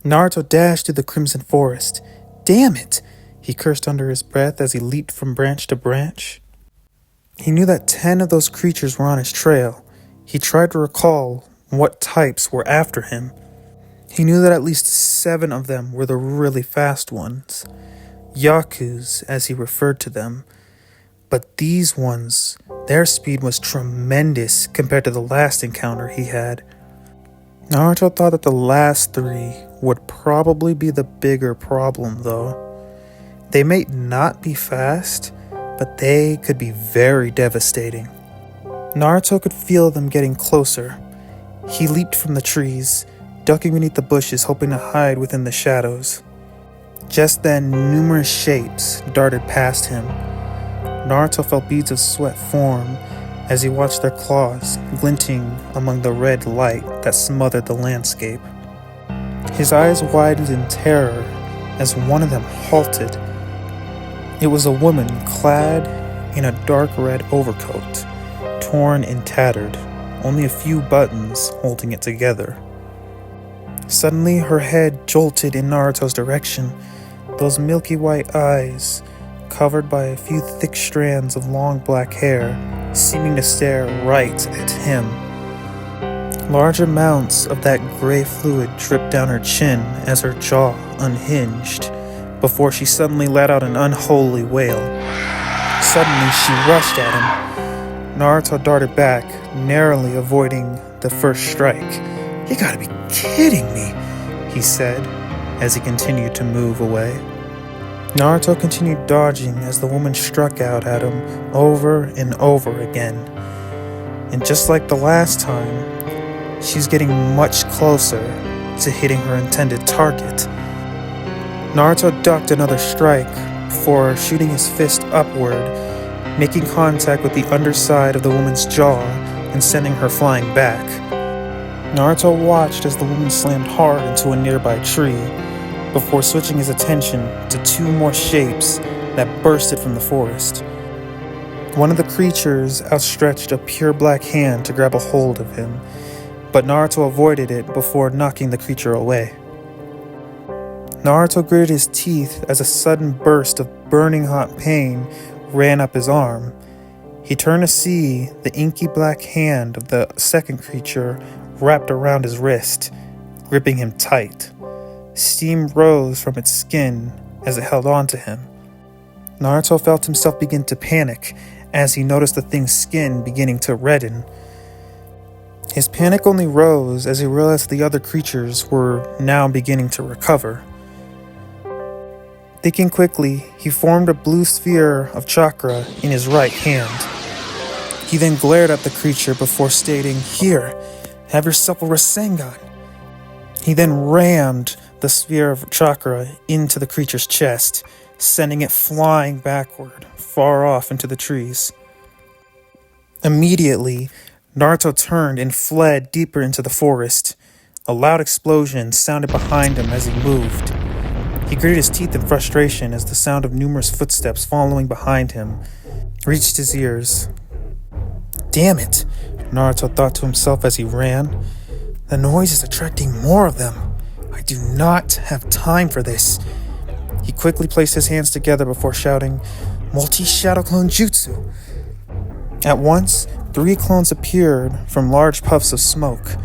Naruto dashed through the crimson forest. Damn it! He cursed under his breath as he leaped from branch to branch. He knew that 10 of those creatures were on his trail. He tried to recall what types were after him. He knew that at least 7 of them were the really fast ones. Yakus, as he referred to them. But these ones, their speed was tremendous compared to the last encounter he had. Naruto thought that the last 3 would probably be the bigger problem though. They may not be fast, but they could be very devastating. Naruto could feel them getting closer. He leaped from the trees, ducking beneath the bushes, hoping to hide within the shadows. Just then, numerous shapes darted past him. Naruto felt beads of sweat form as he watched their claws glinting among the red light that smothered the landscape. His eyes widened in terror as one of them halted. It was a woman clad in a dark red overcoat, torn and tattered, only a few buttons holding it together. Suddenly, her head jolted in Naruto's direction, those milky white eyes, covered by a few thick strands of long black hair, seeming to stare right at him. Large amounts of that gray fluid dripped down her chin as her jaw unhinged, before she suddenly let out an unholy wail. Suddenly, she rushed at him. Naruto darted back, narrowly avoiding the first strike. "You gotta be kidding me," he said, as he continued to move away. Naruto continued dodging as the woman struck out at him over and over again. And just like the last time, she's getting much closer to hitting her intended target. Naruto ducked another strike before shooting his fist upward, making contact with the underside of the woman's jaw and sending her flying back. Naruto watched as the woman slammed hard into a nearby tree, before switching his attention to 2 more shapes that bursted from the forest. One of the creatures outstretched a pure black hand to grab a hold of him, but Naruto avoided it before knocking the creature away. Naruto gritted his teeth as a sudden burst of burning hot pain ran up his arm. He turned to see the inky black hand of the second creature wrapped around his wrist, gripping him tight. Steam rose from its skin as it held on to him. Naruto felt himself begin to panic as he noticed the thing's skin beginning to redden. His panic only rose as he realized the other creatures were now beginning to recover. Thinking quickly, he formed a blue sphere of chakra in his right hand. He then glared at the creature before stating, "Here, have yourself a Rasengan." He then rammed the sphere of chakra into the creature's chest, sending it flying backward, far off into the trees. Immediately, Naruto turned and fled deeper into the forest. A loud explosion sounded behind him as he moved. He gritted his teeth in frustration as the sound of numerous footsteps following behind him reached his ears. "Damn it," Naruto thought to himself as he ran. "The noise is attracting more of them. I do not have time for this." He quickly placed his hands together before shouting, "Multi-Shadow Clone Jutsu!" At once, 3 clones appeared from large puffs of smoke,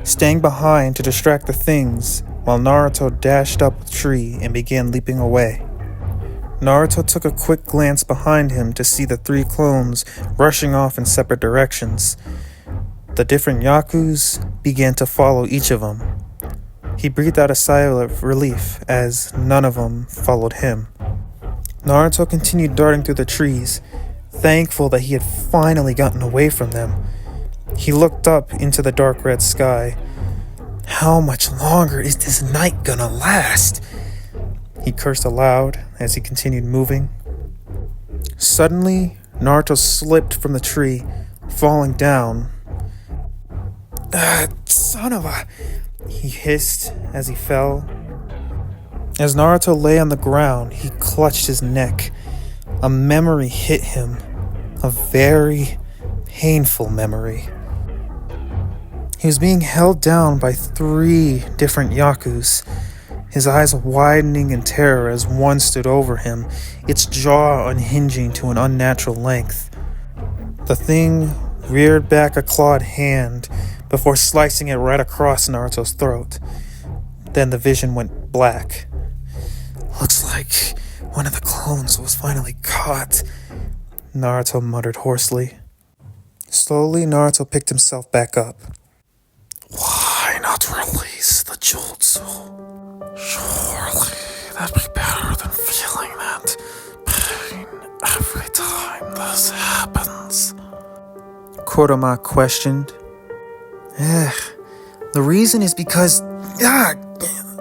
staying behind to distract the things while Naruto dashed up the tree and began leaping away. Naruto took a quick glance behind him to see the 3 clones rushing off in separate directions. The different Yakus began to follow each of them. He breathed out a sigh of relief as none of them followed him. Naruto continued darting through the trees, thankful that he had finally gotten away from them. He looked up into the dark red sky. How much longer is this night gonna last? He cursed aloud as he continued moving. Suddenly, Naruto slipped from the tree, falling down. Son of a... He hissed as he fell. As Naruto lay on the ground, he clutched his neck. A memory hit him. A very painful memory. He was being held down by 3 different Yakus. his eyes widening in terror as one stood over him, its jaw unhinging to an unnatural length. The thing reared back a clawed hand before slicing it right across Naruto's throat. Then the vision went black. "Looks like one of the clones was finally caught," Naruto muttered hoarsely. Slowly, Naruto picked himself back up. "Why not release the jutsu? Surely that'd be better than feeling that pain every time this happens," Kuruma questioned. The reason is because...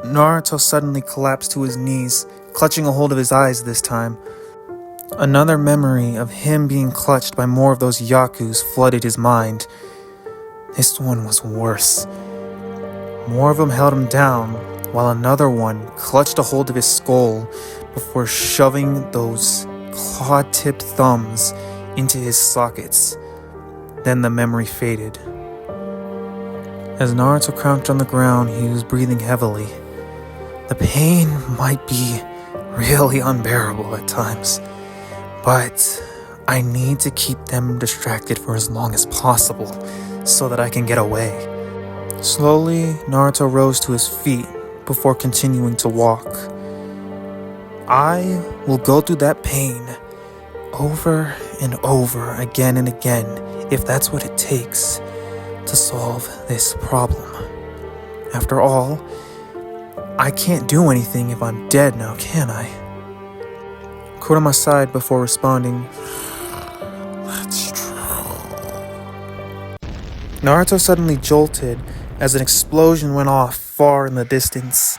Naruto suddenly collapsed to his knees, clutching a hold of his eyes this time. Another memory of him being clutched by more of those yakus flooded his mind. This one was worse. More of them held him down, while another one clutched a hold of his skull before shoving those claw-tipped thumbs into his sockets. Then the memory faded. As Naruto crouched on the ground, he was breathing heavily. The pain might be really unbearable at times, but I need to keep them distracted for as long as possible so that I can get away. Slowly, Naruto rose to his feet before continuing to walk. I will go through that pain over and over again and again if that's what it takes to solve this problem. After all, I can't do anything if I'm dead now, can I? Kuruma sighed before responding. That's true. Naruto suddenly jolted as an explosion went off far in the distance.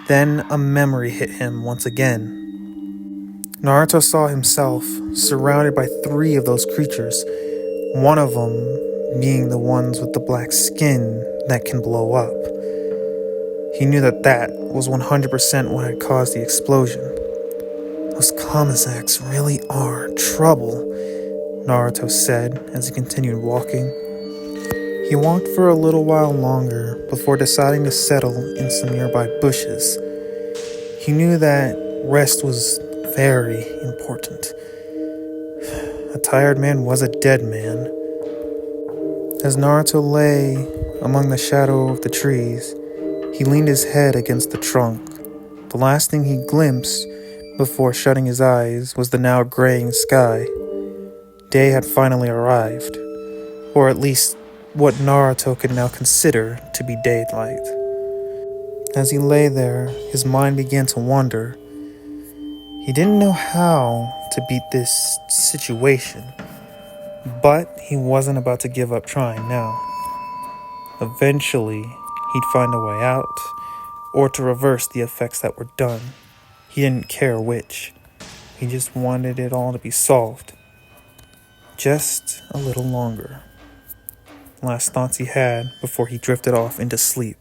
Then a memory hit him once again. Naruto saw himself surrounded by 3 of those creatures, one of them being the ones with the black skin that can blow up. He knew that was 100% what had caused the explosion. Those Kamizaks really are trouble, Naruto said as he continued walking. He walked for a little while longer before deciding to settle in some nearby bushes. He knew that rest was very important. A tired man was a dead man. As Naruto lay among the shadow of the trees, he leaned his head against the trunk. The last thing he glimpsed before shutting his eyes was the now graying sky. Day had finally arrived, or at least what Naruto could now consider to be daylight. As he lay there, his mind began to wander. He didn't know how to beat this situation, but he wasn't about to give up trying now. Eventually, he'd find a way out, or to reverse the effects that were done. He didn't care which. He just wanted it all to be solved. Just a little longer. Last thoughts he had before he drifted off into sleep.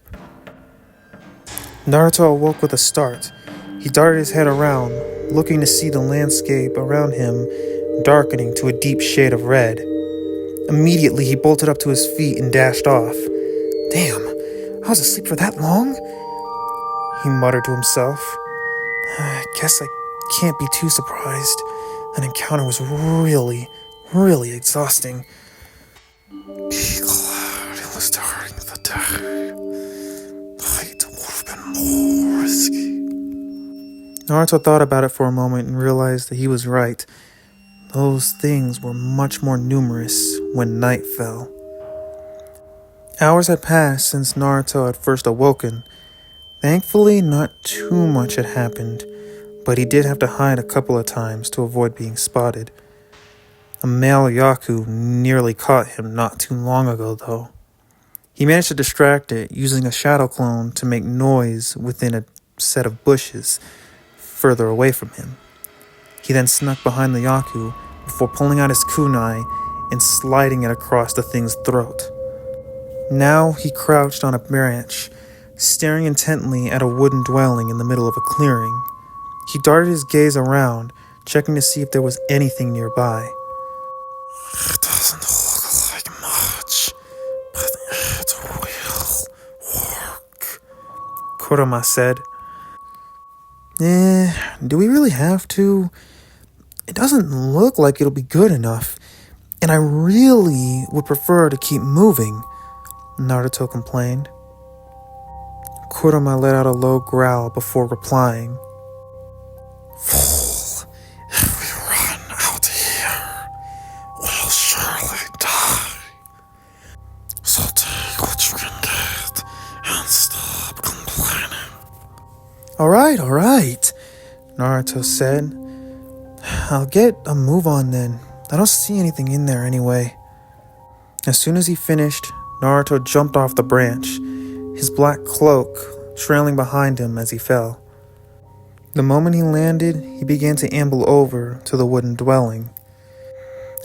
Naruto awoke with a start. He darted his head around, looking to see the landscape around him darkening to a deep shade of red. Immediately, he bolted up to his feet and dashed off. Damn, I was asleep for that long? He muttered to himself. I guess I can't be too surprised. That encounter was really exhausting. Be glad it was during the day. Night would have been more risky. Naruto thought about it for a moment and realized that he was right. Those things were much more numerous when night fell. Hours had passed since Naruto had first awoken. Thankfully, not too much had happened, but he did have to hide a couple of times to avoid being spotted. A male Yaku nearly caught him not too long ago, though. He managed to distract it using a shadow clone to make noise within a set of bushes further away from him. He then snuck behind the Yaku before pulling out his kunai and sliding it across the thing's throat. Now he crouched on a branch, staring intently at a wooden dwelling in the middle of a clearing. He darted his gaze around, checking to see if there was anything nearby. It doesn't look like much, but it will work, Kuruma said. Do we really have to? It doesn't look like it'll be good enough, and I really would prefer to keep moving, Naruto complained. Kuruma let out a low growl before replying. Fool, if we run out here, we'll surely die. So take what you can get and stop complaining. Alright, Naruto said. I'll get a move on then. I don't see anything in there anyway. As soon as he finished, Naruto jumped off the branch, his black cloak trailing behind him as he fell. The moment he landed, he began to amble over to the wooden dwelling.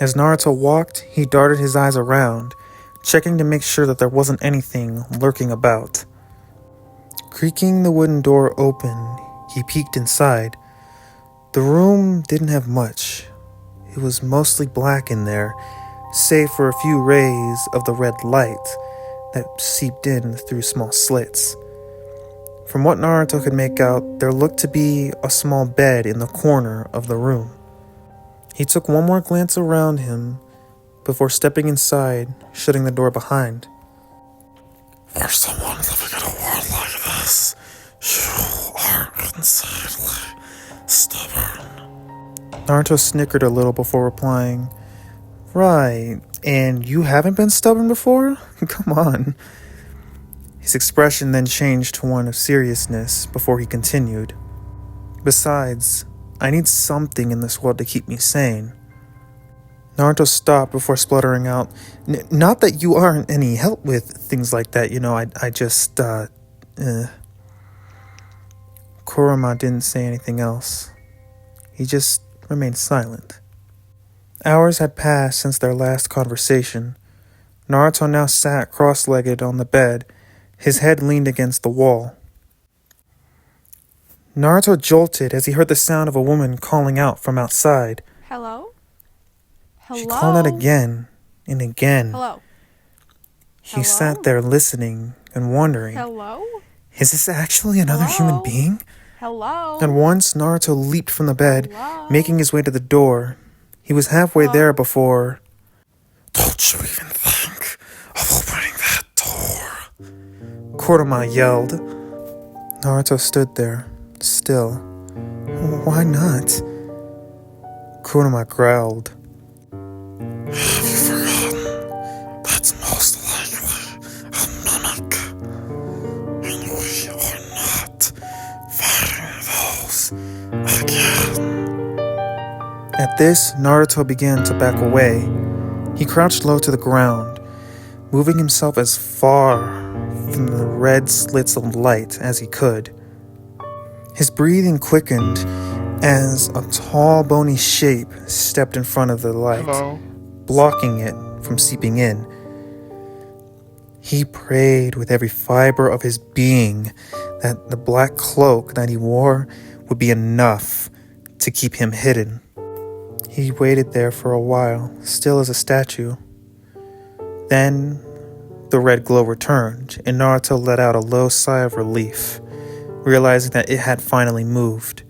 As Naruto walked, he darted his eyes around, checking to make sure that there wasn't anything lurking about. Creaking the wooden door open, he peeked inside. The room didn't have much. It was mostly black in there, save for a few rays of the red light that seeped in through small slits. From what Naruto could make out, there looked to be a small bed in the corner of the room. He took one more glance around him before stepping inside, shutting the door behind. For someone living in a world like this, you are insanely stubborn. Naruto snickered a little before replying, Right, and you haven't been stubborn before? Come on. His expression then changed to one of seriousness before he continued. Besides, I need something in this world to keep me sane. Naruto stopped before spluttering out, Not that you aren't any help with things like that, I just, Kuruma didn't say anything else. He just remained silent. Hours had passed since their last conversation. Naruto now sat cross-legged on the bed, his head leaned against the wall. Naruto jolted as he heard the sound of a woman calling out from outside. Hello? Hello? She called out again and again. Hello? He sat there listening and wondering, Hello? Is this actually another human being? Hello? And once Naruto leaped from the bed, Hello? making his way to the door. He was halfway there before... Don't you even think of opening that door? Kuruma yelled. Naruto stood there, still. Why not? Kuruma growled. Have you forgotten? That's most likely a mimic. And we are not fighting those again. At this, Naruto began to back away. He crouched low to the ground, moving himself as far from the red slits of light as he could. His breathing quickened as a tall, bony shape stepped in front of the light, blocking it from seeping in. He prayed with every fiber of his being that the black cloak that he wore would be enough to keep him hidden. He waited there for a while, still as a statue. Then, the red glow returned, and Naruto let out a low sigh of relief, realizing that it had finally moved.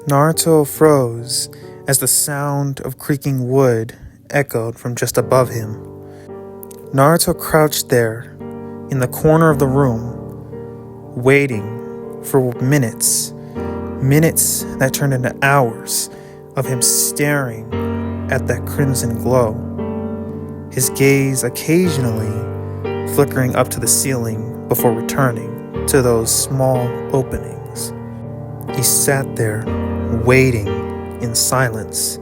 Naruto froze as the sound of creaking wood echoed from just above him. Naruto crouched there, in the corner of the room, waiting for minutes that turned into hours of him staring at that crimson glow, his gaze occasionally flickering up to the ceiling before returning to those small openings. He sat there, waiting in silence.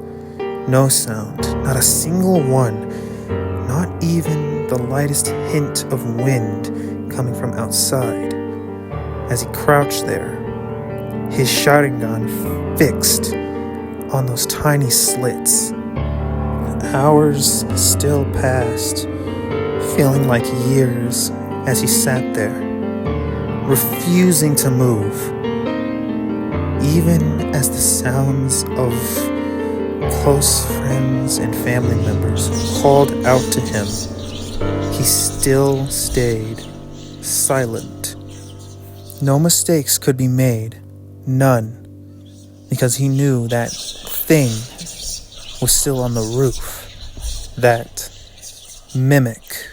No sound, not a single one, not even the lightest hint of wind coming from outside. As he crouched there, his Sharingan fixed on those tiny slits. Hours still passed, feeling like years as he sat there, refusing to move. Even as the sounds of close friends and family members called out to him, he still stayed silent. No mistakes could be made. None. Because he knew that thing was still on the roof. That mimic.